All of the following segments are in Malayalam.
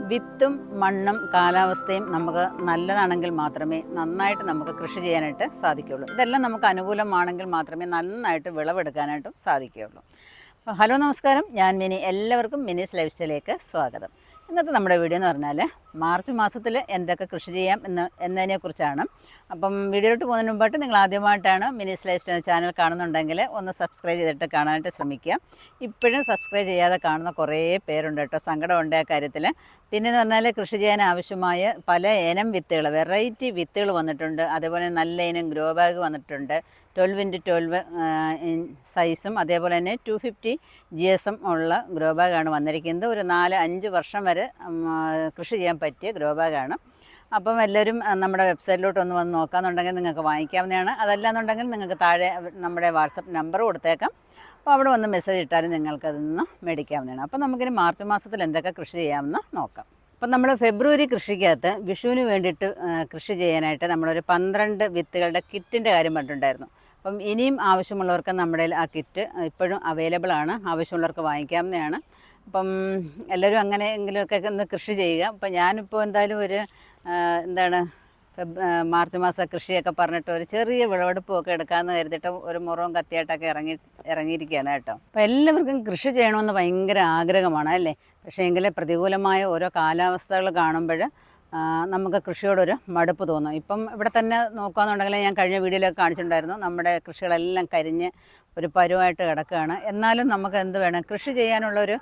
വിത്തും മണ്ണും കാലാവസ്ഥയും നമുക്ക് നല്ലതാണെങ്കിൽ മാത്രമേ നന്നായിട്ട് നമുക്ക് കൃഷി ചെയ്യാനായിട്ട് സാധിക്കുകയുള്ളൂ. ഇതെല്ലാം നമുക്ക് അനുകൂലമാണെങ്കിൽ മാത്രമേ നന്നായിട്ട് വിളവെടുക്കാനായിട്ടും സാധിക്കുകയുള്ളൂ. ഹലോ നമസ്കാരം, ഞാൻ മിനി. എല്ലാവർക്കും മിനീസ് ലൈഫ് സ്റ്റൈലിലേക്ക് സ്വാഗതം. ഇന്നത്തെ നമ്മുടെ വീഡിയോ എന്ന് പറഞ്ഞാൽ മാർച്ച് മാസത്തിൽ എന്തൊക്കെ കൃഷി ചെയ്യാം എന്നതിനെക്കുറിച്ചാണ്. അപ്പം വീഡിയോയിലോട്ട് പോകുന്നതിന് മുമ്പായിട്ട് നിങ്ങൾ ആദ്യമായിട്ടാണ് മിനീസ് ലൈഫ് സ്റ്റൈൽ ചാനൽ കാണുന്നുണ്ടെങ്കിൽ ഒന്ന് സബ്സ്ക്രൈബ് ചെയ്തിട്ട് കാണാനായിട്ട് ശ്രമിക്കുക. ഇപ്പോഴും സബ്സ്ക്രൈബ് ചെയ്യാതെ കാണുന്ന കുറേ പേരുണ്ട് കേട്ടോ, സങ്കടമുണ്ട് ആ കാര്യത്തിൽ. പിന്നെയെന്ന് പറഞ്ഞാൽ കൃഷി ചെയ്യാൻ ആവശ്യമായ പല ഇനം വിത്തുകൾ, വെറൈറ്റി വിത്തുകൾ വന്നിട്ടുണ്ട്. അതേപോലെ നല്ല ഇനം ഗ്രോ ബാഗ് വന്നിട്ടുണ്ട്. 12x12 സൈസും അതേപോലെ തന്നെ 250 GSM ഉള്ള ഗ്രോ ബാഗാണ് വന്നിരിക്കുന്നത്. ഒരു 4-5 വർഷം വരെ കൃഷി ചെയ്യാൻ പറ്റിയ ഗ്രോ ബാഗാണ്. അപ്പം എല്ലാവരും നമ്മുടെ വെബ്സൈറ്റിലോട്ട് ഒന്ന് വന്ന് നോക്കാമെന്നുണ്ടെങ്കിൽ നിങ്ങൾക്ക് വാങ്ങിക്കാവുന്നതാണ്. അതല്ലാന്നുണ്ടെങ്കിൽ നിങ്ങൾക്ക് താഴെ നമ്മുടെ വാട്സപ്പ് നമ്പർ കൊടുത്തേക്കാം. അപ്പോൾ അവിടെ വന്ന് മെസ്സേജ് ഇട്ടാലും നിങ്ങൾക്കതിൽ നിന്ന് മേടിക്കാവുന്നതാണ്. അപ്പോൾ നമുക്കിനി മാർച്ച് മാസത്തിൽ എന്തൊക്കെ കൃഷി ചെയ്യാമെന്ന് നോക്കാം. അപ്പം നമ്മൾ ഫെബ്രുവരി കൃഷിക്കകത്ത് വിഷുവിന് വേണ്ടിയിട്ട് കൃഷി ചെയ്യാനായിട്ട് നമ്മളൊരു 12 വിത്തുകളുടെ കിറ്റിൻ്റെ കാര്യം പറഞ്ഞിട്ടുണ്ടായിരുന്നു. അപ്പം ഇനിയും ആവശ്യമുള്ളവർക്ക് നമ്മുടെ ആ കിറ്റ് ഇപ്പോഴും അവൈലബിൾ ആണ്, ആവശ്യമുള്ളവർക്ക് വാങ്ങിക്കാവുന്നതാണ്. അപ്പം എല്ലാവരും അങ്ങനെയെങ്കിലുമൊക്കെ ഒന്ന് കൃഷി ചെയ്യുക. അപ്പം ഞാനിപ്പോൾ എന്തായാലും ഒരു മാർച്ച് മാസം കൃഷിയൊക്കെ പറഞ്ഞിട്ട് ഒരു ചെറിയ വിളവെടുപ്പൊക്കെ എടുക്കാമെന്ന് കരുതിയിട്ട് ഒരു മുറവും കത്തിയായിട്ടൊക്കെ ഇറങ്ങിയിരിക്കുകയാണ് കേട്ടോ. അപ്പോൾ എല്ലാവർക്കും കൃഷി ചെയ്യണമെന്ന് ഭയങ്കര ആഗ്രഹമാണ് അല്ലേ. പക്ഷേ എങ്കിൽ പ്രതികൂലമായ ഓരോ കാലാവസ്ഥകൾ കാണുമ്പോൾ നമുക്ക് കൃഷിയോടൊരു മടുപ്പ് തോന്നും. ഇപ്പം ഇവിടെ തന്നെ നോക്കുകയെന്നുണ്ടെങ്കിൽ ഞാൻ കഴിഞ്ഞ വീഡിയോയിലൊക്കെ കാണിച്ചിട്ടുണ്ടായിരുന്നു, നമ്മുടെ കൃഷികളെല്ലാം കരിഞ്ഞ് ഒരു പരുവായിട്ട് കിടക്കുകയാണ്. എന്നാലും നമുക്ക് എന്ത് വേണം, കൃഷി ചെയ്യാനുള്ളൊരു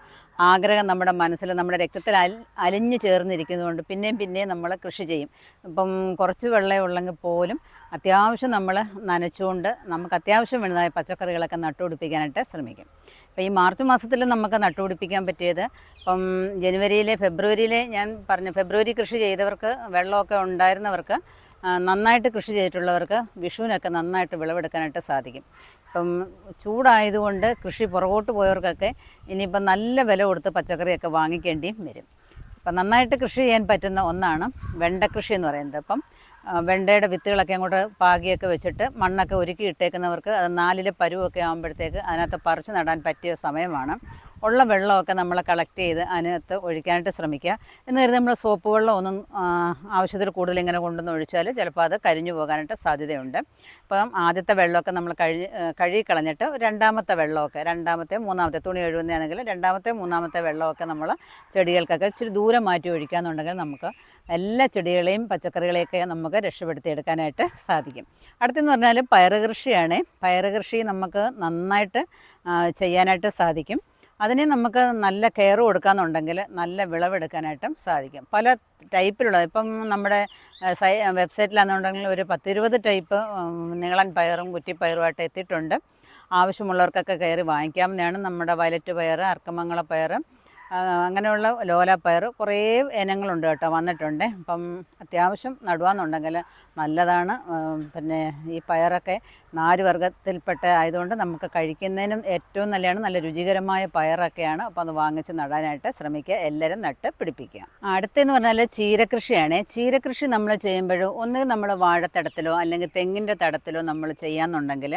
ആഗ്രഹം നമ്മുടെ മനസ്സിൽ, നമ്മുടെ രക്തത്തിൽ അലിഞ്ഞു ചേർന്നിരിക്കുന്നതുകൊണ്ട് പിന്നെയും നമ്മൾ കൃഷി ചെയ്യും. ഇപ്പം കുറച്ച് വെള്ളമേ ഉള്ളെങ്കിൽ പോലും അത്യാവശ്യം നമ്മൾ നനച്ചുകൊണ്ട് നമുക്ക് അത്യാവശ്യം വേണ്ടതായ പച്ചക്കറികളൊക്കെ നട്ടുപിടിപ്പിക്കാനായിട്ട് ശ്രമിക്കും. അപ്പോൾ ഈ മാർച്ച് മാസത്തിൽ നമുക്ക് നട്ടുപിടിപ്പിക്കാൻ പറ്റിയത്, ഇപ്പം ഫെബ്രുവരിയിലെ ഞാൻ പറഞ്ഞു, ഫെബ്രുവരി കൃഷി ചെയ്തവർക്ക്, വെള്ളമൊക്കെ ഉണ്ടായിരുന്നവർക്ക്, നന്നായിട്ട് കൃഷി ചെയ്തിട്ടുള്ളവർക്ക് വിഷുവിനൊക്കെ നന്നായിട്ട് വിളവെടുക്കാനായിട്ട് സാധിക്കും. ഇപ്പം ചൂടായതുകൊണ്ട് കൃഷി പുറകോട്ട് പോയവർക്കൊക്കെ ഇനിയിപ്പം നല്ല വില കൊടുത്ത് പച്ചക്കറിയൊക്കെ വാങ്ങിക്കേണ്ടിയും വരും. അപ്പം നന്നായിട്ട് കൃഷി ചെയ്യാൻ പറ്റുന്ന ഒന്നാണ് വെണ്ട കൃഷി എന്ന് പറയുന്നത്. അപ്പം വെണ്ടയുടെ വിത്തുകളൊക്കെ അങ്ങോട്ട് പാകിയൊക്കെ വെച്ചിട്ട് മണ്ണൊക്കെ ഒരുക്കി ഇട്ടേക്കുന്നവർക്ക് അത് 4 പരുവൊക്കെ ആകുമ്പോഴത്തേക്ക് അതിനകത്ത് പറിച്ച് നടാൻ പറ്റിയ സമയമാണ്. ഉള്ള വെള്ളമൊക്കെ നമ്മൾ കളക്ട് ചെയ്ത് അതിനകത്ത് ഒഴിക്കാനായിട്ട് ശ്രമിക്കുക. എന്ന് കരുതി നമ്മൾ സോപ്പ് വെള്ളം ഒന്നും ആവശ്യത്തിൽ കൂടുതൽ ഇങ്ങനെ കൊണ്ടുവന്ന് ഒഴിച്ചാൽ ചിലപ്പോൾ അത് കരിഞ്ഞു പോകാനായിട്ട് സാധ്യതയുണ്ട്. അപ്പം ആദ്യത്തെ വെള്ളമൊക്കെ നമ്മൾ കഴുകി കളഞ്ഞിട്ട് രണ്ടാമത്തെ മൂന്നാമത്തെ തുണി കഴുകുന്നതാണെങ്കിൽ രണ്ടാമത്തെ മൂന്നാമത്തെ വെള്ളമൊക്കെ നമ്മൾ ചെടികൾക്കൊക്കെ ഇച്ചിരി ദൂരം മാറ്റി ഒഴിക്കാമെന്നുണ്ടെങ്കിൽ നമുക്ക് എല്ലാ ചെടികളെയും പച്ചക്കറികളെയൊക്കെ നമുക്ക് രക്ഷപ്പെടുത്തിയെടുക്കാനായിട്ട് സാധിക്കും. അടുത്തെന്ന് പറഞ്ഞാൽ പയറ് കൃഷിയാണ്. പയറ് കൃഷി നമുക്ക് നന്നായിട്ട് ചെയ്യാനായിട്ട് സാധിക്കും. അതിന് നമുക്ക് നല്ല കെയർ കൊടുക്കാമെന്നുണ്ടെങ്കിൽ നല്ല വിളവെടുക്കാനായിട്ടും സാധിക്കും. പല ടൈപ്പിലുള്ള, ഇപ്പം നമ്മുടെ വെബ്സൈറ്റിലാണെന്നുണ്ടെങ്കിൽ ഒരു 10-20 ടൈപ്പ് നീളൻ പയറും കുറ്റിപ്പയറുമായിട്ട് എത്തിയിട്ടുണ്ട്. ആവശ്യമുള്ളവർക്കൊക്കെ കയറി വാങ്ങിക്കാവുന്നതാണ്. നമ്മുടെ വയലറ്റ് പയർ, അർക്കമംഗള പയർ, അങ്ങനെയുള്ള ലോലപ്പയർ കുറേ ഇനങ്ങളുണ്ട് കേട്ടോ, വന്നിട്ടുണ്ട്. അപ്പം അത്യാവശ്യം നടുവാന്നുണ്ടെങ്കിൽ നല്ലതാണ്. പിന്നെ ഈ പയറൊക്കെ നാരുവർഗ്ഗത്തിൽപ്പെട്ട ആയതുകൊണ്ട് നമുക്ക് കഴിക്കുന്നതിനും ഏറ്റവും നല്ലതാണ്. നല്ല രുചികരമായ പയറൊക്കെയാണ്. അപ്പോൾ അത് വാങ്ങിച്ച് നടാനായിട്ട് ശ്രമിക്കുക, എല്ലാവരും നട്ട് പിടിപ്പിക്കുക. അടുത്തെന്ന് പറഞ്ഞാൽ ചീരകൃഷിയാണ്. ചീരകൃഷി നമ്മൾ ചെയ്യുമ്പോൾ ഒന്ന് നമ്മൾ വാഴത്തടത്തിലോ അല്ലെങ്കിൽ തെങ്ങിൻ്റെ തടത്തിലോ നമ്മൾ ചെയ്യാമെന്നുണ്ടെങ്കിൽ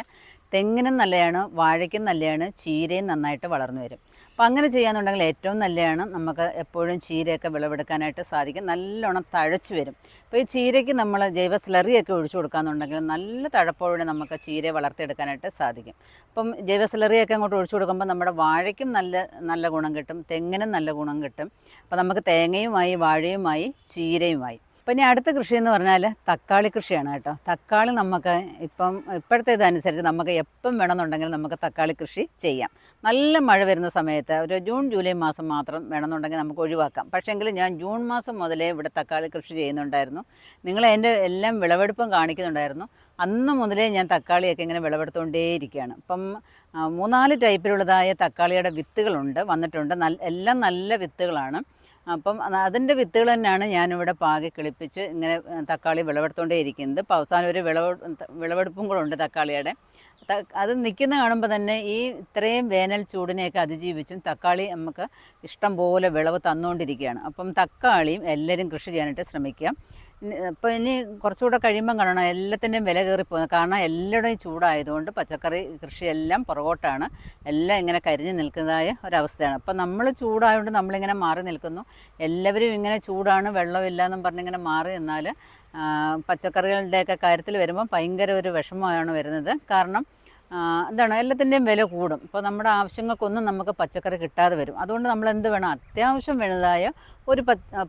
തെങ്ങിനും നല്ലതാണ്, വാഴയ്ക്കും നല്ലതാണ്, ചീരയും നന്നായിട്ട് വളർന്നു വരും. അപ്പോൾ അങ്ങനെ ചെയ്യാമെന്നുണ്ടെങ്കിൽ ഏറ്റവും നല്ലതാണ്. നമുക്ക് എപ്പോഴും ചീരയൊക്കെ വിളവെടുക്കാനായിട്ട് സാധിക്കും. നല്ലോണം തഴച്ച് വരും. അപ്പോൾ ഈ ചീരയ്ക്ക് നമ്മൾ ജൈവ സ്ലറിയൊക്കെ ഒഴിച്ചു കൊടുക്കാമെന്നുണ്ടെങ്കിൽ നല്ല തഴപ്പോടെ നമുക്ക് ചീരയെ വളർത്തിയെടുക്കാനായിട്ട് സാധിക്കും. അപ്പം ജൈവ സ്ലറിയൊക്കെ അങ്ങോട്ട് ഒഴിച്ചു കൊടുക്കുമ്പോൾ നമ്മുടെ വാഴയ്ക്കും നല്ല ഗുണം കിട്ടും, തെങ്ങിനും നല്ല ഗുണം കിട്ടും. അപ്പോൾ നമുക്ക് തേങ്ങയുമായി, വാഴയുമായി, ചീരയുമായി. അപ്പം ഇനി അടുത്ത കൃഷി എന്ന് പറഞ്ഞാൽ തക്കാളി കൃഷിയാണ് കേട്ടോ. തക്കാളി നമുക്ക് ഇപ്പോഴത്തെ ഇതനുസരിച്ച് നമുക്ക് എപ്പം വേണമെന്നുണ്ടെങ്കിൽ നമുക്ക് തക്കാളി കൃഷി ചെയ്യാം. നല്ല മഴ വരുന്ന സമയത്ത് ഒരു ജൂൺ ജൂലൈ മാസം മാത്രം വേണമെന്നുണ്ടെങ്കിൽ നമുക്ക് ഒഴിവാക്കാം. പക്ഷേങ്കിൽ ഞാൻ ജൂൺ മാസം മുതലേ ഇവിടെ തക്കാളി കൃഷി ചെയ്യുന്നുണ്ടായിരുന്നു. നിങ്ങൾ എൻ്റെ എല്ലാം വിളവെടുപ്പും കാണിക്കുന്നുണ്ടായിരുന്നു. അന്ന് മുതലേ ഞാൻ തക്കാളിയൊക്കെ ഇങ്ങനെ വിളവെടുത്തുകൊണ്ടേയിരിക്കുകയാണ്. ഇപ്പം 3-4 ടൈപ്പിലുള്ളതായ തക്കാളിയുടെ വിത്തുകളുണ്ട്, വന്നിട്ടുണ്ട്. എല്ലാം നല്ല വിത്തുകളാണ്. അപ്പം അതിൻ്റെ വിത്തുകൾ തന്നെയാണ് ഞാനിവിടെ പാകി കിളിപ്പിച്ച് ഇങ്ങനെ തക്കാളി വിളവെടുത്തുകൊണ്ടേ ഇരിക്കുന്നത്. ഇപ്പോൾ അവസാനം ഒരു വിളവെടുപ്പും കൂടെ ഉണ്ട് തക്കാളിയുടെ. അത് നിൽക്കുന്ന കാണുമ്പോൾ തന്നെ ഈ ഇത്രയും വേനൽ ചൂടിനെയൊക്കെ അതിജീവിച്ചും തക്കാളി നമുക്ക് ഇഷ്ടം പോലെ വിളവ് തന്നുകൊണ്ടിരിക്കുകയാണ്. അപ്പം തക്കാളിയും എല്ലാവരും കൃഷി ചെയ്യാനായിട്ട് ശ്രമിക്കുക. ഇപ്പോൾ ഇനി കുറച്ചുകൂടെ കഴിയുമ്പം കാണണം എല്ലാത്തിൻ്റെയും വില കയറിപ്പോകുന്നത്. കാരണം എല്ലായിടവും ചൂടായതുകൊണ്ട് പച്ചക്കറി കൃഷിയെല്ലാം പുറകോട്ടാണ്. എല്ലാം ഇങ്ങനെ കരിഞ്ഞ് നിൽക്കുന്നതായ ഒരവസ്ഥയാണ്. അപ്പം നമ്മൾ ചൂടായതുകൊണ്ട് നമ്മളിങ്ങനെ മാറി നിൽക്കുന്നു. എല്ലാവരും ഇങ്ങനെ ചൂടാണ്, വെള്ളമില്ല എന്നും പറഞ്ഞിങ്ങനെ മാറി നിന്നാൽ പച്ചക്കറികളുടെയൊക്കെ കാര്യത്തിൽ വരുമ്പോൾ ഭയങ്കര ഒരു വിഷമമാണ് വരുന്നത്. കാരണം എന്താണ്, എല്ലാത്തിൻ്റെയും വില കൂടും. ഇപ്പോൾ നമ്മുടെ ആവശ്യങ്ങൾക്കൊന്നും നമുക്ക് പച്ചക്കറി കിട്ടാതെ വരും. അതുകൊണ്ട് നമ്മൾ എന്ത് വേണം, അത്യാവശ്യം വേണ്ടതായ ഒരു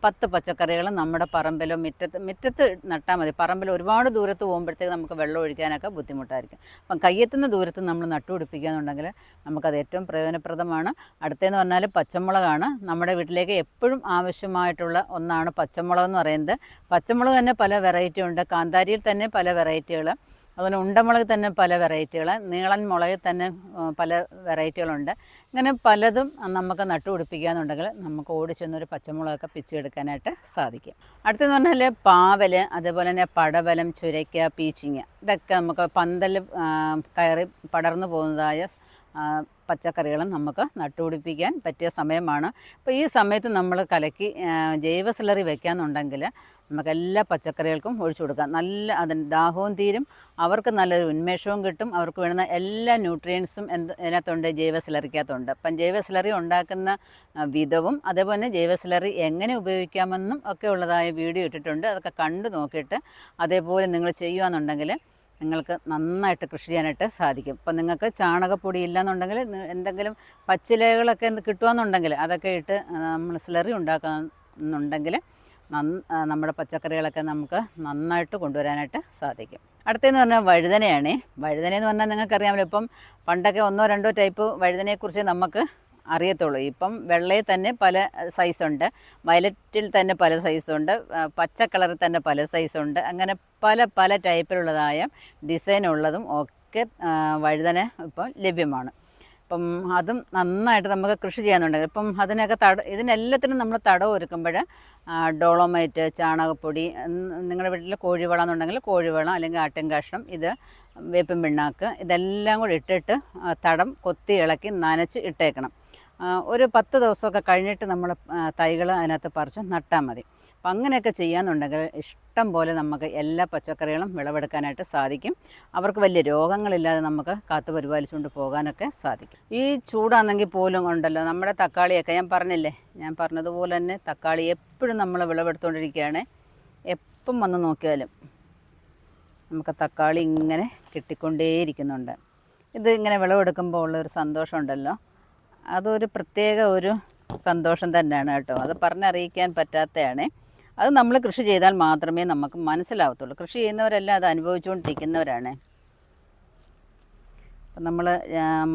10 പച്ചക്കറികൾ നമ്മുടെ പറമ്പിലോ മുറ്റത്ത് നട്ടാൽ മതി. പറമ്പിൽ ഒരുപാട് ദൂരത്ത് പോകുമ്പോഴത്തേക്ക് നമുക്ക് വെള്ളം ഒഴിക്കാനൊക്കെ ബുദ്ധിമുട്ടായിരിക്കും. അപ്പം കയ്യെത്തുന്ന ദൂരത്ത് നമ്മൾ നട്ടുപിടിപ്പിക്കുകയെന്നുണ്ടെങ്കിൽ നമുക്കത് ഏറ്റവും പ്രയോജനപ്രദമാണ്. അടുത്തതെന്ന് പറഞ്ഞാൽ പച്ചമുളകാണ്. നമ്മുടെ വീട്ടിലേക്ക് എപ്പോഴും ആവശ്യമായിട്ടുള്ള ഒന്നാണ് പച്ചമുളക് എന്ന് പറയുന്നത്. പച്ചമുളക് തന്നെ പല വെറൈറ്റി ഉണ്ട്. കാന്താരിയിൽ തന്നെ പല വെറൈറ്റികൾ, അതുപോലെ ഉണ്ടമുളക് തന്നെ പല വെറൈറ്റികൾ, നീളൻ മുളകിൽ തന്നെ പല വെറൈറ്റികളുണ്ട്. ഇങ്ങനെ പലതും നമുക്ക് നട്ടുപിടിപ്പിക്കുകയെന്നുണ്ടെങ്കിൽ നമുക്ക് ഓടിച്ചെന്നൊരു പച്ചമുളകൊക്കെ പിച്ചെടുക്കാനായിട്ട് സാധിക്കും. അടുത്തെന്ന് പറഞ്ഞാൽ പാവൽ, അതേപോലെ തന്നെ പടവലം, ചുരയ്ക്ക, പീച്ചിങ്ങ, ഇതൊക്കെ നമുക്ക് പന്തൽ കയറി പടർന്നു പോകുന്നതായ പച്ചക്കറികളും നമുക്ക് നട്ടുപിടിപ്പിക്കാൻ പറ്റിയ സമയമാണ്. അപ്പോൾ ഈ സമയത്ത് നമ്മൾ കലക്കി ജൈവ സ്ലറി വെക്കാമെന്നുണ്ടെങ്കിൽ നമുക്ക് എല്ലാ പച്ചക്കറികൾക്കും ഒഴിച്ചു കൊടുക്കാം. നല്ല അതിന് ദാഹവും തീരും, അവർക്ക് നല്ലൊരു ഉന്മേഷവും കിട്ടും. അവർക്ക് വേണ്ടുന്ന എല്ലാ ന്യൂട്രിയൻസും ഇതിനകത്തുണ്ട്, ജൈവ സ്ലറിക്കകത്തുണ്ട്. അപ്പം ജൈവ സ്ലറി ഉണ്ടാക്കുന്ന വിധവും അതേപോലെ ജൈവ സ്ലറി എങ്ങനെ ഉപയോഗിക്കാമെന്നും ഒക്കെ ഉള്ളതായ വീഡിയോ ഇട്ടിട്ടുണ്ട്. അതൊക്കെ കണ്ടു നോക്കിയിട്ട് അതേപോലെ നിങ്ങൾ ചെയ്യുകയെന്നുണ്ടെങ്കിൽ നിങ്ങൾക്ക് നന്നായിട്ട് കൃഷി ചെയ്യാനായിട്ട് സാധിക്കും. ഇപ്പം നിങ്ങൾക്ക് ചാണകപ്പൊടി ഇല്ലയെന്നുണ്ടെങ്കിൽ എന്തെങ്കിലും പച്ചിലകളൊക്കെ കിട്ടുകയെന്നുണ്ടെങ്കിൽ അതൊക്കെ ഇട്ട് നമ്മൾ സ്ലറി ഉണ്ടാക്കുന്നുണ്ടെങ്കിൽ നമ്മുടെ പച്ചക്കറികളൊക്കെ നമുക്ക് നന്നായിട്ട് കൊണ്ടുവരാനായിട്ട് സാധിക്കും. അടുത്തതെന്ന് പറഞ്ഞാൽ വഴുതനയാണ്. വഴുതനയെന്ന് പറഞ്ഞാൽ നിങ്ങൾക്കറിയാമല്ലോ, ഇപ്പം പണ്ടൊക്കെ 1-2 ടൈപ്പ് വഴുതനയെക്കുറിച്ച് നമുക്ക് അറിയത്തുള്ളൂ. ഇപ്പം വെള്ളയിൽ തന്നെ പല സൈസുണ്ട്, വയലറ്റിൽ തന്നെ പല സൈസുണ്ട്, പച്ച കളറിൽ തന്നെ പല സൈസുണ്ട്. അങ്ങനെ പല ടൈപ്പിലുള്ളതായ ഡിസൈനുള്ളതും ഒക്കെ വഴുതന ഇപ്പം ലഭ്യമാണ്. അപ്പം അതും നന്നായിട്ട് നമുക്ക് കൃഷി ചെയ്യാനുണ്ടെങ്കിൽ ഇപ്പം അതിനൊക്കെ ഇതിനെല്ലാത്തിനും നമ്മൾ തടം ഒരുക്കുമ്പോൾ ഡോളോമൈറ്റ്, ചാണകപ്പൊടി, നിങ്ങളുടെ വീട്ടിൽ കോഴിവളം എന്നുണ്ടെങ്കിൽ കോഴിവളം, അല്ലെങ്കിൽ ആട്ടിൻ കാഷ്ടം, ഇത് വേപ്പിൻ പിണ്ണാക്ക്, ഇതെല്ലാം കൂടി ഇട്ടിട്ട് തടം കൊത്തി ഇളക്കി നനച്ച് ഇട്ടേക്കണം. ഒരു 10 ദിവസമൊക്കെ കഴിഞ്ഞിട്ട് നമ്മൾ തൈകൾ അതിനകത്ത് പറിച്ച് നട്ടാൽ മതി. അപ്പം അങ്ങനെയൊക്കെ ചെയ്യാമെന്നുണ്ടെങ്കിൽ ഇഷ്ടം പോലെ നമുക്ക് എല്ലാ പച്ചക്കറികളും വിളവെടുക്കാനായിട്ട് സാധിക്കും. അവർക്ക് വലിയ രോഗങ്ങളില്ലാതെ നമുക്ക് കാത്തു പരിപാലിച്ചുകൊണ്ട് പോകാനൊക്കെ സാധിക്കും. ഈ ചൂടാണെങ്കിൽ പോലും ഉണ്ടല്ലോ, നമ്മുടെ തക്കാളിയൊക്കെ ഞാൻ പറഞ്ഞതുപോലെ തന്നെ തക്കാളി എപ്പോഴും നമ്മൾ വിളവെടുത്തുകൊണ്ടിരിക്കുകയാണ്. എപ്പം വന്ന് നോക്കിയാലും നമുക്ക് തക്കാളി ഇങ്ങനെ കിട്ടിക്കൊണ്ടേയിരിക്കുന്നുണ്ട്. ഇത് ഇങ്ങനെ വിളവെടുക്കുമ്പോൾ ഉള്ളൊരു സന്തോഷമുണ്ടല്ലോ, അതൊരു പ്രത്യേക ഒരു സന്തോഷം തന്നെയാണ് കേട്ടോ. അത് പറഞ്ഞറിയിക്കാൻ പറ്റാത്തതാണ്. അത് നമ്മൾ കൃഷി ചെയ്താൽ മാത്രമേ നമുക്ക് മനസ്സിലാവത്തുള്ളൂ. കൃഷി ചെയ്യുന്നവരെല്ലാം അത് അനുഭവിച്ചുകൊണ്ടിരിക്കുന്നവരാണ്. അപ്പം നമ്മൾ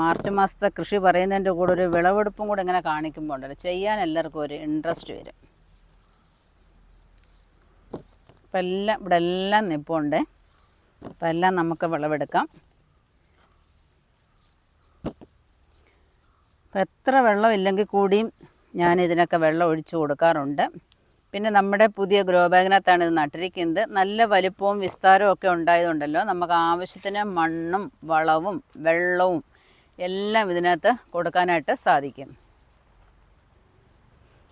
മാർച്ച് മാസത്തെ കൃഷി പറയുന്നതിൻ്റെ കൂടെ ഒരു വിളവെടുപ്പും കൂടെ ഇങ്ങനെ കാണിക്കുമ്പോൾ ഉണ്ടല്ലോ, ചെയ്യാൻ എല്ലാവർക്കും ഒരു ഇൻട്രസ്റ്റ് വരും. അപ്പം ഇവിടെ എല്ലാം നിൽപ്പുണ്ട്. അപ്പം എല്ലാം നമുക്ക് വിളവെടുക്കാം. അപ്പം എത്ര വെള്ളം ഇല്ലെങ്കിൽ കൂടിയും ഞാൻ ഇതിനൊക്കെ വെള്ളം ഒഴിച്ചു കൊടുക്കാറുണ്ട്. പിന്നെ നമ്മുടെ പുതിയ ഗ്രോ ബാഗിനകത്താണ് ഇത് നട്ടിരിക്കുന്നത്. നല്ല വലിപ്പവും വിസ്താരവും ഒക്കെ ഉണ്ടായതുകൊണ്ടല്ലോ നമുക്ക് ആവശ്യത്തിന് മണ്ണും വളവും വെള്ളവും എല്ലാം ഇതിനകത്ത് കൊടുക്കാനായിട്ട് സാധിക്കും.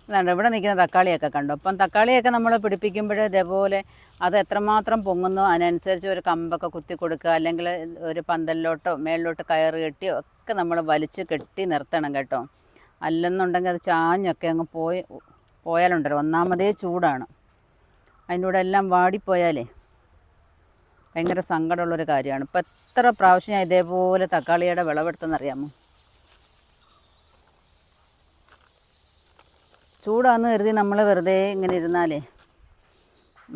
അതാണ് ഇവിടെ നിൽക്കുന്ന തക്കാളിയൊക്കെ കണ്ടോ. അപ്പം തക്കാളിയൊക്കെ നമ്മൾ പിടിപ്പിക്കുമ്പോൾ ഇതേപോലെ അത് എത്രമാത്രം പൊങ്ങുന്നോ അതിനനുസരിച്ച് ഒരു കമ്പൊക്കെ കുത്തി കൊടുക്കുക, അല്ലെങ്കിൽ ഒരു പന്തലിലോട്ടോ മേളിലോട്ട് കയറ് കെട്ടിയോ ഒക്കെ നമ്മൾ വലിച്ച് കെട്ടി നിർത്തണം കേട്ടോ. അല്ലെന്നുണ്ടെങ്കിൽ അത് ചാഞ്ഞൊക്കെ അങ്ങ് പോയാലുണ്ടല്ലോ, ഒന്നാമതേ ചൂടാണ്, അതിൻ്റെ കൂടെ എല്ലാം വാടിപ്പോയാലേ ഭയങ്കര സങ്കടമുള്ളൊരു കാര്യമാണ്. ഇപ്പം എത്ര പ്രാവശ്യം ഞാൻ ഇതേപോലെ തക്കാളിയുടെ വിളവെടുത്തെന്നറിയാമോ. ചൂടാന്ന് കരുതി നമ്മൾ വെറുതെ ഇങ്ങനെ ഇരുന്നാലേ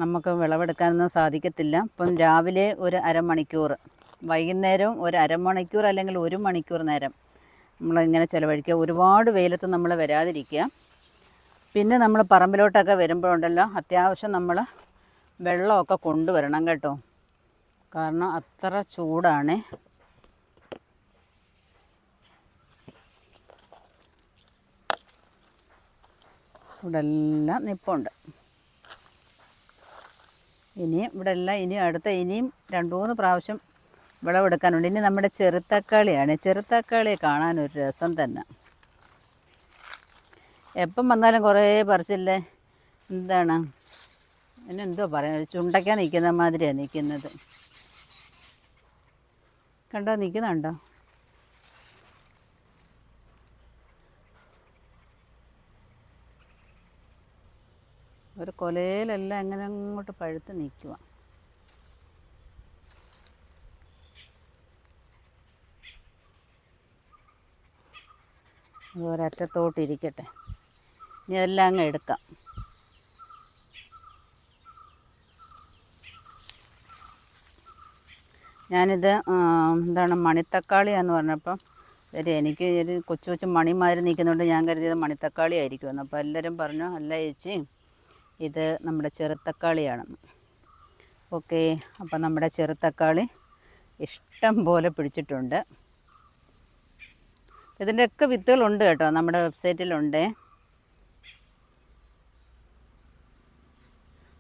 നമുക്ക് വിളവെടുക്കാനൊന്നും സാധിക്കത്തില്ല. ഇപ്പം രാവിലെ ഒരു അരമണിക്കൂർ, വൈകുന്നേരവും ഒരു അരമണിക്കൂർ അല്ലെങ്കിൽ 1 മണിക്കൂർ നേരം നമ്മളിങ്ങനെ ചിലവഴിക്കുക. ഒരുപാട് വെയിലത്ത് നമ്മൾ വരാതിരിക്കുക. പിന്നെ നമ്മൾ പറമ്പിലോട്ടൊക്കെ വരുമ്പോഴുണ്ടല്ലോ അത്യാവശ്യം നമ്മൾ വെള്ളമൊക്കെ കൊണ്ടുവരണം കേട്ടോ, കാരണം അത്ര ചൂടാണ്. ഇവിടെ എല്ലാം നിൽപ്പുണ്ട്. ഇനിയും അടുത്ത ഇനിയും 2-3 പ്രാവശ്യം വിളവെടുക്കാനുണ്ട്. ഇനി നമ്മുടെ ചെറുതക്കാളിയാണ്. ചെറുതക്കാളി കാണാനൊരു രസം തന്നെ. എപ്പം വന്നാലും കുറേ പറിച്ചില്ലേ, എന്താണ് പിന്നെ എന്തോ പറയാൻ, ഒരു ചുണ്ടയ്ക്കാൻ നിൽക്കുന്ന മാതിരിയാണ് നിൽക്കുന്നത്. കണ്ടോ, നിൽക്കുന്നുണ്ടോ? ഒരു കൊലയിലെല്ലാം അങ്ങനെ അങ്ങോട്ട് പഴുത്ത് നിൽക്കുക. അത് ഒരറ്റത്തോട്ടിരിക്കട്ടെ. ഇനി അതെല്ലാം അങ്ങ് എടുക്കാം. ഞാനിത് എന്താണ് മണിത്തക്കാളിയാന്ന് പറഞ്ഞപ്പം എനിക്ക് ഒരു കൊച്ചു കൊച്ചു മണിമാര് നിൽക്കുന്നുണ്ട്. ഞാൻ കരുതിയത് മണിത്തക്കാളി ആയിരിക്കുമെന്ന്. അപ്പോൾ എല്ലാവരും പറഞ്ഞു അല്ല ചേച്ചി, ഇത് നമ്മുടെ ചെറുത്തക്കാളിയാണെന്ന്. ഓക്കെ, അപ്പം നമ്മുടെ ചെറുത്തക്കാളി ഇഷ്ടം പോലെ പിടിച്ചിട്ടുണ്ട്. ഇതിൻ്റെയൊക്കെ വിത്തുകളുണ്ട് കേട്ടോ, നമ്മുടെ വെബ്സൈറ്റിലുണ്ട്.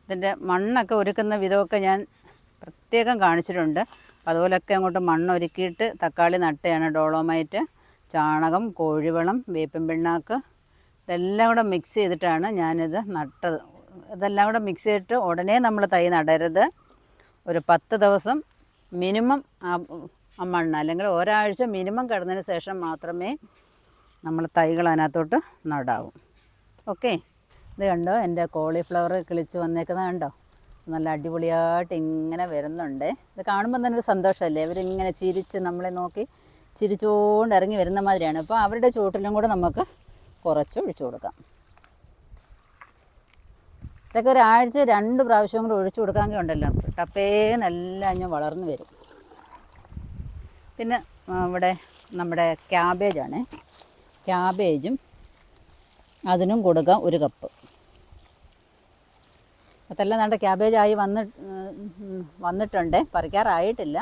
ഇതിൻ്റെ മണ്ണൊക്കെ ഒരുക്കുന്ന വിധമൊക്കെ ഞാൻ പ്രത്യേകം കാണിച്ചിട്ടുണ്ട്. അതുപോലൊക്കെ അങ്ങോട്ട് മണ്ണൊരുക്കിയിട്ട് തക്കാളി നട്ടയാണ്. ഡോളോമൈറ്റ്, ചാണകം, കോഴിവളം, വേപ്പിൻ പിണ്ണാക്ക് ഇതെല്ലാം കൂടെ മിക്സ് ചെയ്തിട്ടാണ് ഞാനിത് നട്ടത്. ഇതെല്ലാം കൂടെ മിക്സ് ചെയ്തിട്ട് ഉടനെ നമ്മൾ തൈ നടരുത്. ഒരു 10 ദിവസം മിനിമം ആ മണ്ണ്, അല്ലെങ്കിൽ ഒരാഴ്ച മിനിമം കിടന്നതിന് ശേഷം മാത്രമേ നമ്മൾ തൈകൾ അതിനകത്തോട്ട് നടാവൂ. ഓക്കെ, ഇത് കണ്ടോ, എൻ്റെ കോളിഫ്ലവർ കിളിച്ച് വന്നേക്കുന്നത് കണ്ടോ? നല്ല അടിപൊളിയായിട്ട് ഇങ്ങനെ വരുന്നുണ്ട്. ഇത് കാണുമ്പോൾ തന്നെ ഒരു സന്തോഷമല്ലേ? അവരിങ്ങനെ ചിരിച്ച് നമ്മളെ നോക്കി ചിരിച്ചുകൊണ്ട് ഇറങ്ങി വരുന്ന മാതിരിയാണ്. അപ്പോൾ അവരുടെ ചുവട്ടിലും കൂടെ നമുക്ക് കുറച്ച് ഒഴിച്ചു കൊടുക്കാം. ഇതൊക്കെ ഒരാഴ്ച 2 പ്രാവശ്യം കൂടെ ഒഴിച്ചു കൊടുക്കാമെങ്കിൽ ഉണ്ടല്ലോ, ടപ്പേന്നെല്ലാം ഞാൻ വളർന്നു വരും. പിന്നെ ഇവിടെ നമ്മുടെ ക്യാബേജാണ്. ക്യാബേജും അതിനും കൊടുക്കാം 1 കപ്പ്. അതെല്ലാം നല്ല ക്യാബേജായി വന്നിട്ടുണ്ട്, പറിക്കാറായിട്ടില്ല.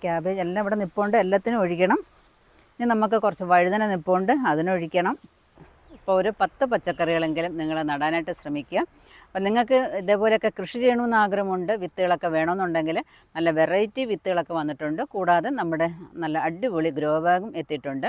ക്യാബേജ് എല്ലാം ഇവിടെ നിൽപ്പുണ്ട്, എല്ലാത്തിനും ഒഴിക്കണം. ഇനി നമുക്ക് കുറച്ച് വഴുതന നിൽപ്പുണ്ട്, അതിനൊഴിക്കണം. ഇപ്പോൾ ഒരു 10 പച്ചക്കറികളെങ്കിലും നിങ്ങൾ നടാനായിട്ട് ശ്രമിക്കുക. അപ്പം നിങ്ങൾക്ക് ഇതേപോലെയൊക്കെ കൃഷി ചെയ്യണമെന്ന് ആഗ്രഹമുണ്ട്, വിത്തുകളൊക്കെ വേണമെന്നുണ്ടെങ്കിൽ നല്ല വെറൈറ്റി വിത്തുകളൊക്കെ വന്നിട്ടുണ്ട്. കൂടാതെ നമ്മുടെ നല്ല അടിപൊളി ഗ്രോ ബാഗും എത്തിയിട്ടുണ്ട്.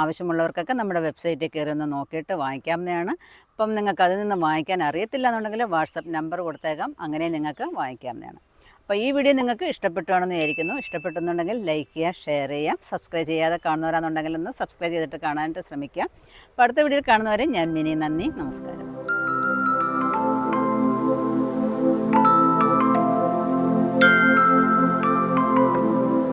ആവശ്യമുള്ളവർക്കൊക്കെ നമ്മുടെ വെബ്സൈറ്റിൽ കയറി ഒന്ന് നോക്കിയിട്ട് വാങ്ങിക്കാവുന്നതാണ്. അപ്പം നിങ്ങൾക്ക് അതിൽ നിന്ന് വാങ്ങിക്കാൻ അറിയത്തില്ല എന്നുണ്ടെങ്കിൽ വാട്സപ്പ് നമ്പർ കൊടുത്തേക്കാം, അങ്ങനെ നിങ്ങൾക്ക് വാങ്ങിക്കാവുന്നതാണ്. അപ്പോൾ ഈ വീഡിയോ നിങ്ങൾക്ക് ഇഷ്ടപ്പെട്ടുവാണെന്ന് വിചാരിക്കുന്നു. ഇഷ്ടപ്പെട്ടെന്നുണ്ടെങ്കിൽ ലൈക്ക് ചെയ്യുക, ഷെയർ ചെയ്യുക. സബ്സ്ക്രൈബ് ചെയ്യാതെ കാണുന്നവരാണെന്നുണ്ടെങ്കിൽ ഒന്ന് സബ്സ്ക്രൈബ് ചെയ്തിട്ട് കാണാനായിട്ട് ശ്രമിക്കുക. അപ്പോൾ അടുത്ത വീഡിയോയിൽ കാണുന്നവരെ ഞാൻ മിനി. നന്ദി, നമസ്കാരം.